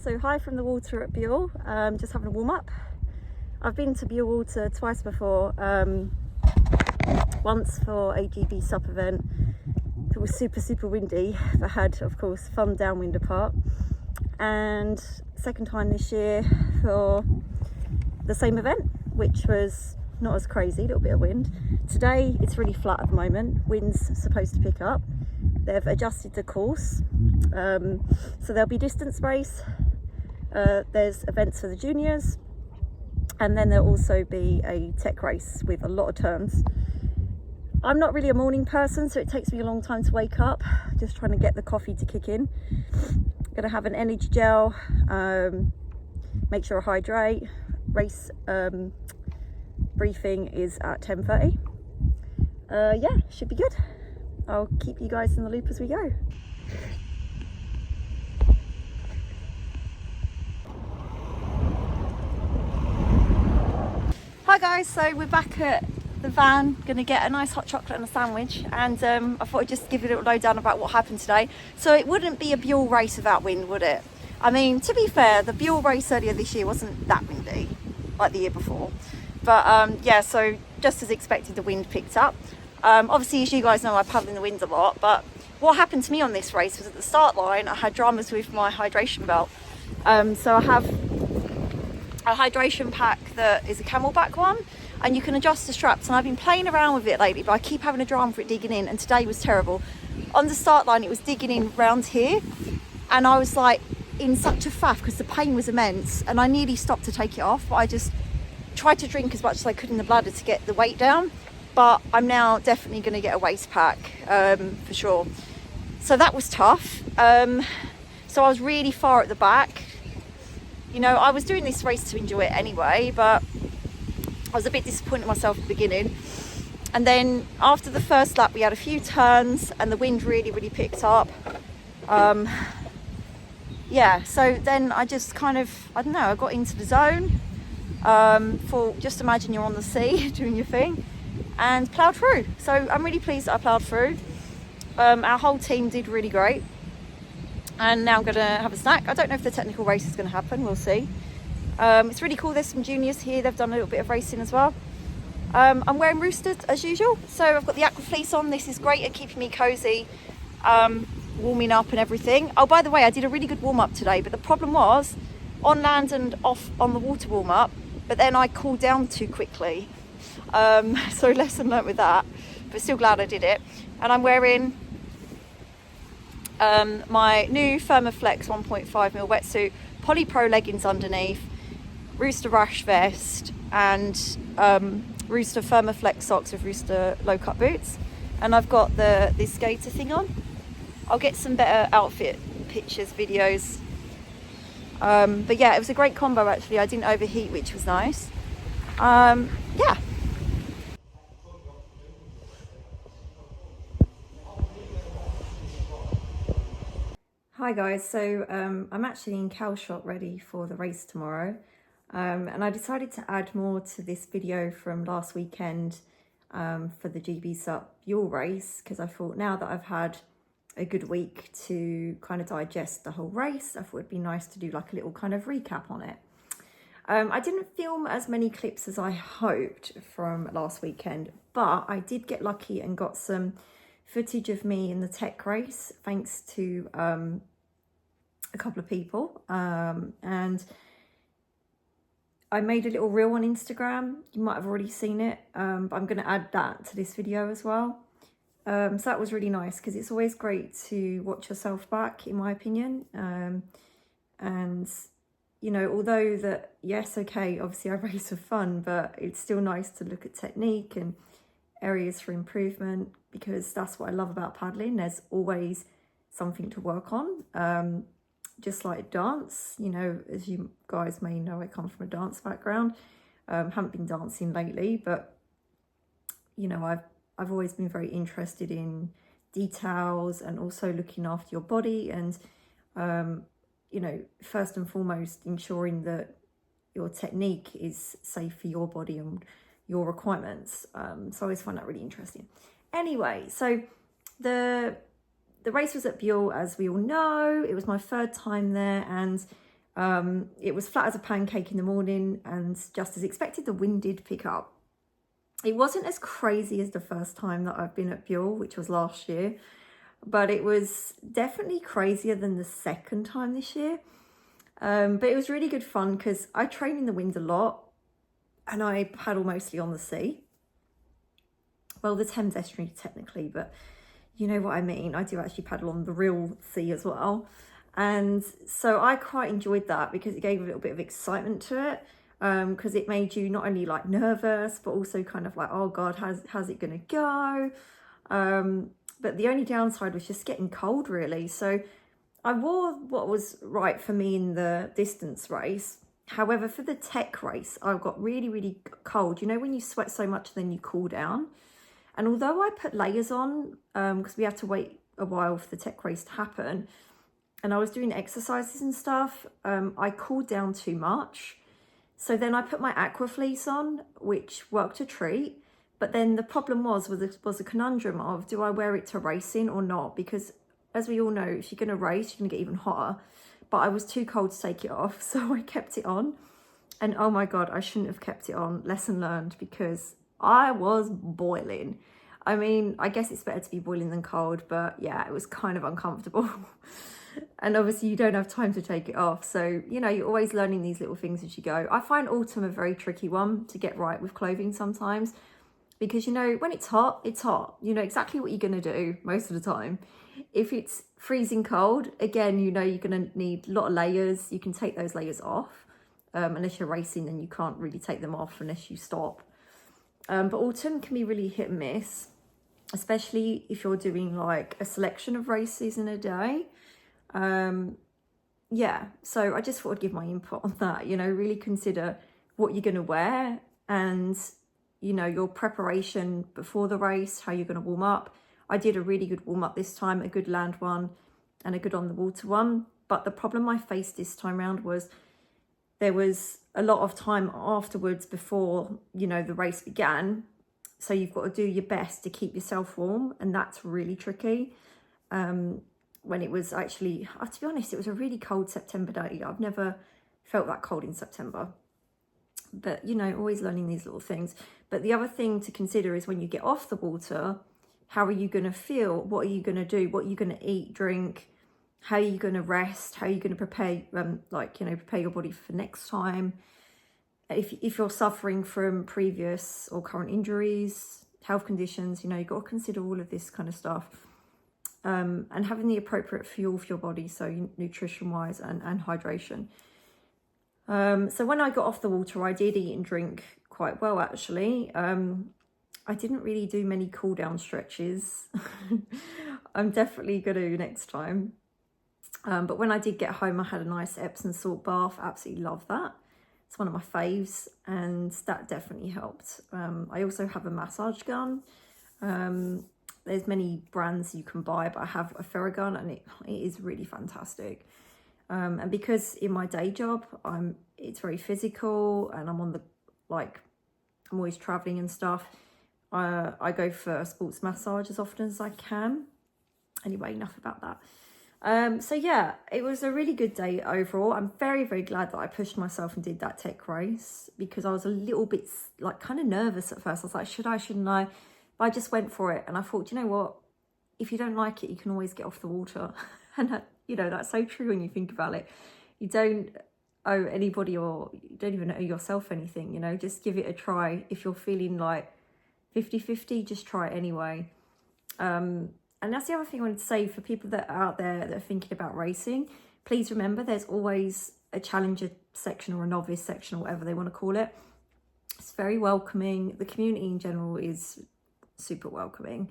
So hi from the water at Bewl, just having a warm up. I've been to Bewl water twice before, once for a GBSUP event. It was super windy, but had of course fun downwind apart, and second time this year for the same event, which was not as crazy, a little bit of wind. Today it's really flat at the moment, wind's supposed to pick up. They've adjusted the course, so there'll be distance race, there's events for the juniors, and then there'll also be a tech race with a lot of turns. I'm not really a morning person, so it takes me a long time to wake up, just trying to get the coffee to kick in. Gonna have an energy gel, make sure I hydrate. Race briefing is at 10:30. Yeah, should be good. I'll keep you guys in the loop as we go. Hi guys, so we're back at the van, gonna get a nice hot chocolate and a sandwich, and I thought I'd just give you a little lowdown about what happened today. So it wouldn't be a Bewl race without wind, would it? I mean, to be fair, the Bewl race earlier this year wasn't that windy like the year before, but yeah, so just as expected, the wind picked up. Obviously, as you guys know, I paddle in the wind a lot, but what happened to me on this race was at the start line I had dramas with my hydration belt. So I have a hydration pack that is a camelback one, and you can adjust the straps, and I've been playing around with it lately, but I keep having a drama for it digging in, and today was terrible. On the start line it was digging in round here, and I was like in such a faff because the pain was immense, and I nearly stopped to take it off, but I just tried to drink as much as I could in the bladder to get the weight down. But I'm now definitely going to get a waist pack, for sure. So that was tough. So I was really far at the back. You know, I was doing this race to enjoy it anyway, but I was a bit disappointed in myself at the beginning. And then after the first lap, we had a few turns and the wind really picked up. Yeah, so then I just kind of, I don't know, I got into the zone. Just imagine you're on the sea doing your thing, and ploughed through. So I'm really pleased that I ploughed through. Our whole team did really great. And now I'm going to have a snack. I don't know if the technical race is going to happen, we'll see. It's really cool, there's some juniors here, they've done a little bit of racing as well. I'm wearing Roosters as usual, so I've got the aqua fleece on. This is great at keeping me cozy, warming up and everything. Oh, by the way, I did a really good warm up today, but the problem was on land and off on the water warm up, but then I cooled down too quickly. So lesson learnt with that, but still glad I did it. And I'm wearing my new Thermoflex 1.5mm wetsuit, Poly Pro leggings underneath, Rooster Rash vest, and Rooster Thermoflex socks with Rooster low cut boots. And I've got this skater thing on. I'll get some better outfit pictures, videos. But yeah, it was a great combo actually. I didn't overheat, which was nice. Yeah. Hi guys, so I'm actually in Calshot ready for the race tomorrow, and I decided to add more to this video from last weekend for the GBSUP Bewl race, because I thought now that I've had a good week to kind of digest the whole race, I thought it'd be nice to do like a little kind of recap on it. I didn't film as many clips as I hoped from last weekend, but I did get lucky and got some footage of me in the tech race, thanks to a couple of people, and I made a little reel on Instagram. You might have already seen it, but I'm going to add that to this video as well. So that was really nice, because it's always great to watch yourself back, in my opinion. And you know, although that, yes, okay, obviously I race for fun, but it's still nice to look at technique and areas for improvement, because that's what I love about paddling. There's always something to work on, just like dance. You know, as you guys may know, I come from a dance background. Haven't been dancing lately, but you know, I've always been very interested in details and also looking after your body, and you know, first and foremost ensuring that your technique is safe for your body and your requirements. So I always find that really interesting. Anyway, so the race was at Bewl, as we all know. It was my third time there, and It was flat as a pancake in the morning, and just as expected, the wind did pick up. It wasn't as crazy as the first time that I've been at Bewl, which was last year, but it was definitely crazier than the second time this year. But it was really good fun because I train in the wind a lot and I paddle mostly on the sea. Well, the Thames estuary technically, but you know what I mean. I do actually paddle on the real sea as well. And so I quite enjoyed that because it gave a little bit of excitement to it. Because it made you not only like nervous, but also kind of like, oh God, how's it gonna go? But the only downside was just getting cold really. So I wore what was right for me in the distance race. However, for the tech race, I got really, really cold. You know, when you sweat so much, then you cool down. And although I put layers on, because we had to wait a while for the tech race to happen, and I was doing exercises and stuff, I cooled down too much. So then I put my aqua fleece on, which worked a treat. But then the problem was a conundrum of, do I wear it to racing or not? Because as we all know, if you're going to race, you're going to get even hotter. But I was too cold to take it off, so I kept it on. And oh my God, I shouldn't have kept it on. Lesson learned, because I was boiling. I mean, I guess it's better to be boiling than cold, but yeah, it was kind of uncomfortable. And obviously you don't have time to take it off. So, you know, you're always learning these little things as you go. I find autumn a very tricky one to get right with clothing sometimes, because, you know, when it's hot, it's hot. You know exactly what you're going to do most of the time. If it's freezing cold, again, you know, you're going to need a lot of layers. You can take those layers off. Unless you're racing, then you can't really take them off unless you stop. But autumn can be really hit and miss, especially if you're doing like a selection of races in a day. Yeah, so I just thought I'd give my input on that. You know, really consider what you're going to wear and, you know, your preparation before the race, how you're going to warm up. I did a really good warm up this time, a good land one and a good on the water one. But the problem I faced this time around was there was a lot of time afterwards before, you know, the race began. So you've got to do your best to keep yourself warm, and that's really tricky. When it was actually, to be honest, it was a really cold September day. I've never felt that cold in September. But, you know, always learning these little things. But the other thing to consider is when you get off the water, how are you going to feel? What are you going to do? What are you going to eat, drink? How are you going to rest? How are you going to prepare, prepare your body for next time? If you're suffering from previous or current injuries, health conditions, you know, you've got to consider all of this kind of stuff. And having the appropriate fuel for your body, so nutrition-wise and hydration. So when I got off the water, I did eat and drink quite well, actually. I didn't really do many cool-down stretches. I'm definitely going to next time. But when I did get home, I had a nice Epsom salt bath. Absolutely love that. It's one of my faves, and that definitely helped. I also have a massage gun. There's many brands you can buy, but I have a Theragun, and it is really fantastic. And because in my day job, it's very physical, and I'm on the, like, I'm always traveling and stuff. I go for sports massage as often as I can. Anyway, enough about that. So yeah, it was a really good day overall. I'm very, very glad that I pushed myself and did that tech race, because I was a little bit like kind of nervous at first. I was like, should I, shouldn't I? But I just went for it, and I thought, you know what? If you don't like it, you can always get off the water. And that, you know, that's so true when you think about it. You don't owe anybody, or you don't even owe yourself anything, you know, just give it a try. If you're feeling like 50-50, just try it anyway. And that's the other thing I wanted to say for people that are out there that are thinking about racing. Please remember, there's always a challenger section or a novice section, or whatever they want to call it. It's very welcoming. The community in general is super welcoming.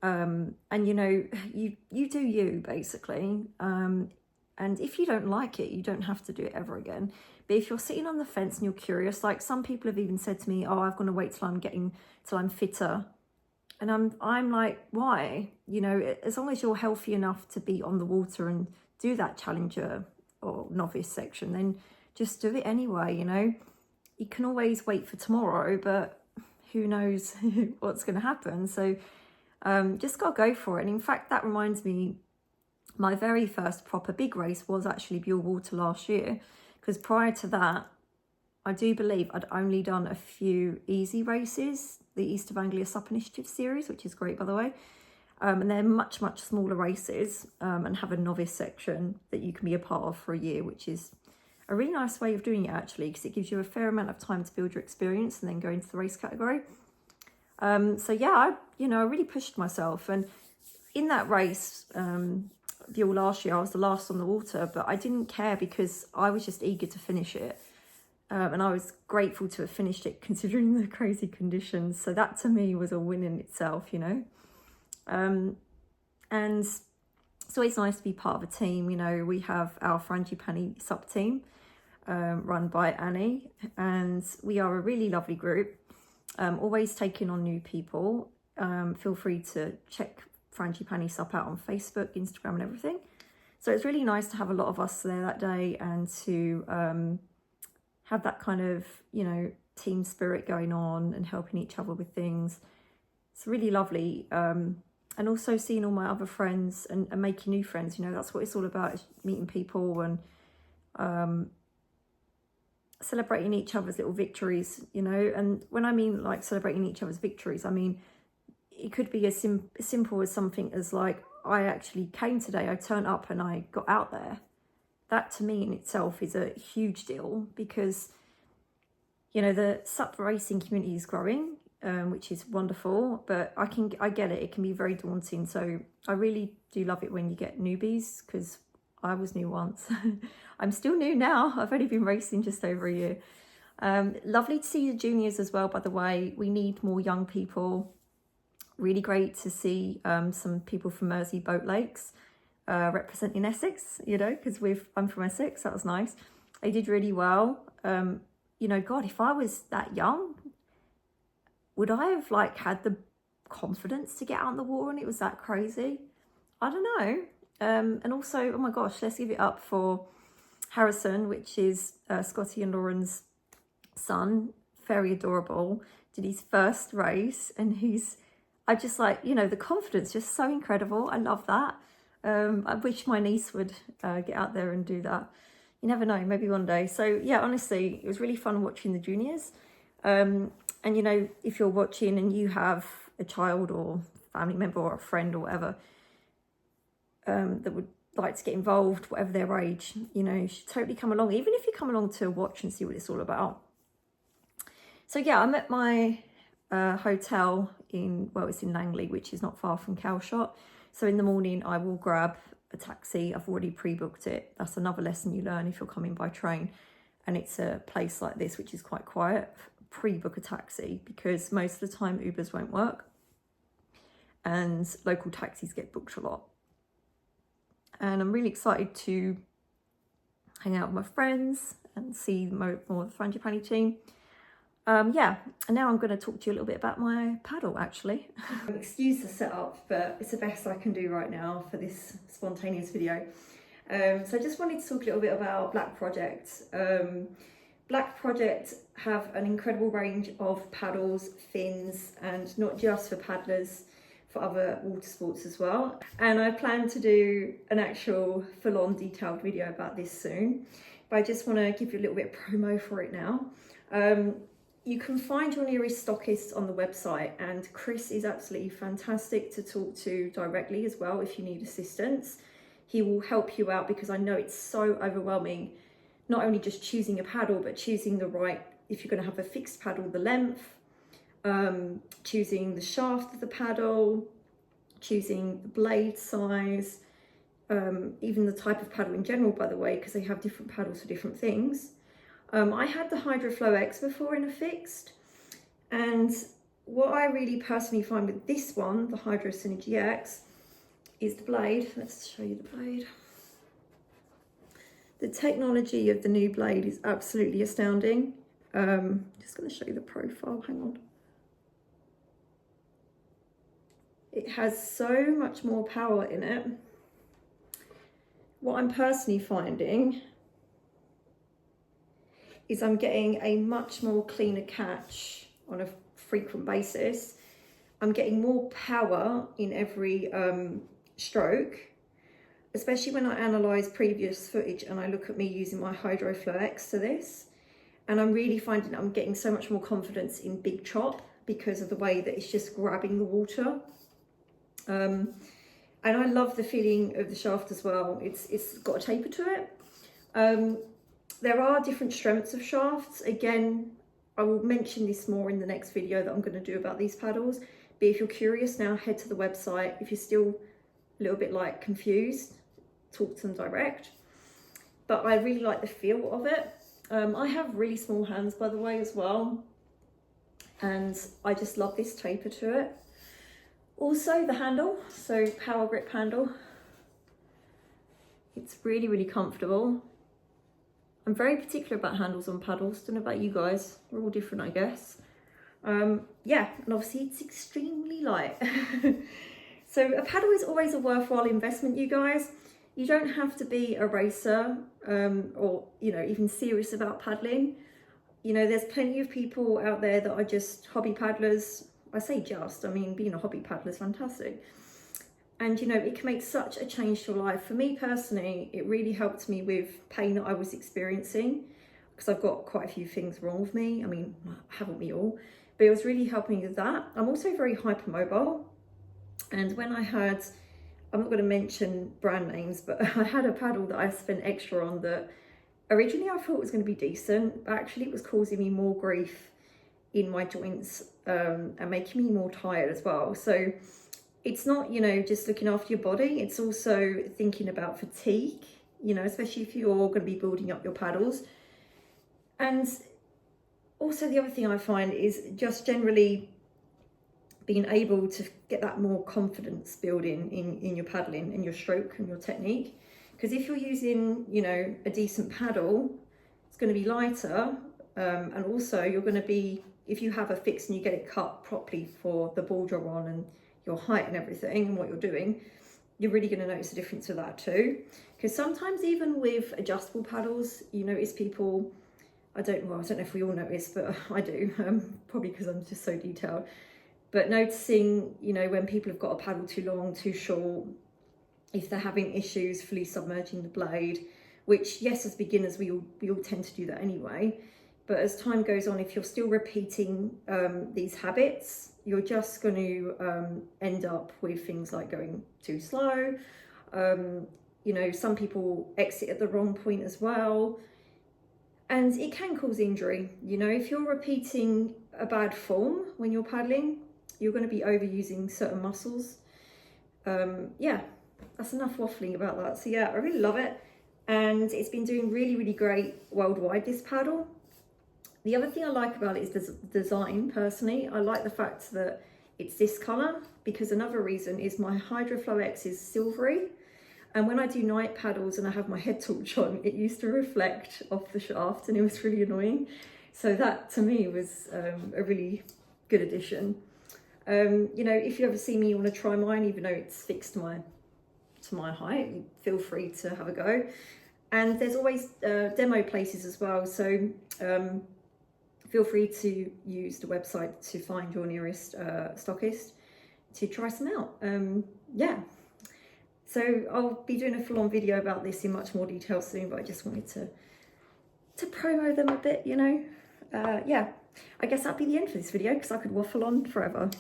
And you know, you do you, basically. And if you don't like it, you don't have to do it ever again. But if you're sitting on the fence and you're curious, like some people have even said to me, oh, I've got to wait till I'm fitter. And I'm like, why? You know, as long as you're healthy enough to be on the water and do that challenger or novice section, then just do it anyway, you know. You can always wait for tomorrow, but who knows what's going to happen. So just got to go for it. And in fact, that reminds me, My very first proper big race was actually Bewl Water last year, because prior to that, I do believe I'd only done a few easy races, the East of Anglia SUP Initiative series, which is great, by the way. And they're much, much smaller races, and have a novice section that you can be a part of for a year, which is a really nice way of doing it, actually, because it gives you a fair amount of time to build your experience and then go into the race category. So yeah, I really pushed myself. And in that race, Bewl last year, I was the last on the water, but I didn't care because I was just eager to finish it. And I was grateful to have finished it considering the crazy conditions. So that to me was a win in itself, you know. And it's always nice to be part of a team. You know, we have our Frangipani SUP team, run by Annie, and we are a really lovely group, always taking on new people. Feel free to check Frangipani SUP out on Facebook, Instagram and everything. So it's really nice to have a lot of us there that day, and to have that kind of, you know, team spirit going on and helping each other with things. It's really lovely. And also seeing all my other friends and making new friends, you know, that's what it's all about, is meeting people and celebrating each other's little victories, you know. And when I mean like celebrating each other's victories, I mean, it could be as simple as something as like, I actually came today, I turned up and I got out there. That to me in itself is a huge deal, because, you know, the SUP racing community is growing, which is wonderful, but I get it, it can be very daunting. So I really do love it when you get newbies, because I was new once. I'm still new now. I've only been racing just over a year. Lovely to see the juniors as well, by the way. We need more young people. Really great to see some people from Mersey Boat Lakes representing Essex, you know, because I'm from Essex. That was nice. They did really well. You know, God, if I was that young, would I have like had the confidence to get out in the water and it was that crazy? I don't know. And also, oh my gosh, let's give it up for Harrison, which is Scotty and Lauren's son. Very adorable. Did his first race, and I just like, you know, the confidence, just so incredible. I love that. I wish my niece would get out there and do that. You never know, maybe one day. So yeah, honestly, it was really fun watching the juniors. And, you know, if you're watching and you have a child or family member or a friend or whatever that would like to get involved, whatever their age, you know, you should totally come along, even if you come along to watch and see what it's all about. So yeah, I'm at my hotel it's in Langley, which is not far from Calshot. So in the morning I will grab a taxi. I've already pre-booked it. That's another lesson you learn if you're coming by train and it's a place like this which is quite quiet. Pre-book a taxi, because most of the time Ubers won't work and local taxis get booked a lot. And I'm really excited to hang out with my friends and see more of the Frangipani team. Yeah, and now I'm going to talk to you a little bit about my paddle, actually. Excuse the setup, but it's the best I can do right now for this spontaneous video. So I just wanted to talk a little bit about Blackproject. Blackproject have an incredible range of paddles, fins, and not just for paddlers, for other water sports as well. And I plan to do an actual full-on detailed video about this soon, but I just want to give you a little bit of promo for it now. You can find your nearest stockist on the website, and Chris is absolutely fantastic to talk to directly as well if you need assistance. He will help you out, because I know it's so overwhelming, not only just choosing a paddle, but choosing the right, if you're going to have a fixed paddle, the length, choosing the shaft of the paddle, choosing the blade size, even the type of paddle in general, by the way, because they have different paddles for different things. I had the Hydroflow X before in a fixed, and what I really personally find with this one, the Hydro Synergy X, is the blade. Let's show you the blade. The technology of the new blade is absolutely astounding. Just going to show you the profile, hang on. It has so much more power in it. What I'm personally finding is I'm getting a much more cleaner catch on a frequent basis. I'm getting more power in every stroke. especially when I analyse previous footage and I look at me using my HydroFlow X to this. And I'm really finding I'm getting so much more confidence in big chop because of the way that it's just grabbing the water. And I love the feeling of the shaft as well. It's got a taper to it. There are different strengths of shafts. Again, I will mention this more in the next video that I'm going to do about these paddles. But if you're curious now, head to the website. If you're still a little bit like confused, talk to them direct. But I really like the feel of it. I have really small hands, by the way, as well. And I just love this taper to it. Also the handle, so power grip handle. It's really, really comfortable. I'm very particular about handles on paddles. Don't know about you guys. We're all different, I guess. Yeah, and obviously it's extremely light. So a paddle is always a worthwhile investment, you guys. You don't have to be a racer or, you know, even serious about paddling. You know, there's plenty of people out there that are just hobby paddlers. I say just, I mean, being a hobby paddler is fantastic. And, you know, it can make such a change to your life. For me personally, it really helped me with pain that I was experiencing because I've got quite a few things wrong with me. I mean, haven't we all? But it was really helping me with that. I'm also very hypermobile. And when I had, I'm not going to mention brand names, but I had a paddle that I spent extra on that originally I thought was going to be decent, but actually it was causing me more grief in my joints and making me more tired as well. So it's not, you know, just looking after your body, it's also thinking about fatigue, you know, especially if you're going to be building up your paddles. And also the other thing I find is just generally being able to get that more confidence building in your paddling and your stroke and your technique. Because if you're using, you know, a decent paddle, it's going to be lighter. And also you're going to be, if you have a fix and you get it cut properly for the ball draw on and your height and everything and what you're doing, you're really going to notice a difference with that too. Because sometimes even with adjustable paddles, you notice people, I don't know if we all notice, but I do, probably because I'm just so detailed. But noticing, you know, when people have got a paddle too long, too short, if they're having issues fully submerging the blade, which yes, as beginners, we all tend to do that anyway. But as time goes on, if you're still repeating these habits, you're just going to end up with things like going too slow. You know, some people exit at the wrong point as well. And it can cause injury. You know, if you're repeating a bad form when you're paddling, you're going to be overusing certain muscles. Yeah, that's enough waffling about that. So yeah, I really love it. And it's been doing really, really great worldwide, this paddle. The other thing I like about it is the design, personally. I like the fact that it's this colour, because another reason is my HydroFlow X is silvery. And when I do night paddles and I have my head torch on, it used to reflect off the shaft and it was really annoying. So that to me was a really good addition. You know, if you ever see me, you want to try mine, even though it's fixed to my height, feel free to have a go. And there's always demo places as well. So feel free to use the website to find your nearest stockist to try some out. Yeah. So I'll be doing a full-on video about this in much more detail soon, but I just wanted to promo them a bit, you know. Yeah, I guess that'd be the end for this video because I could waffle on forever.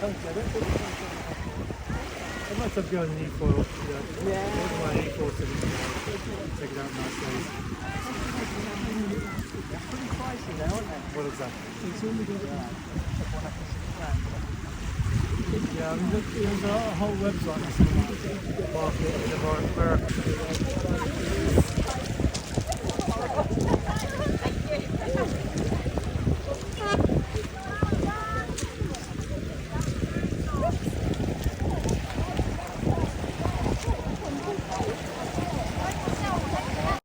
I'd like to go on an e-foil. Yeah. My e-foil to take it out nicely. That's pretty pricey though, aren't they? What is that? It's only going to be Yeah, I mean, there's a whole website that's market in America.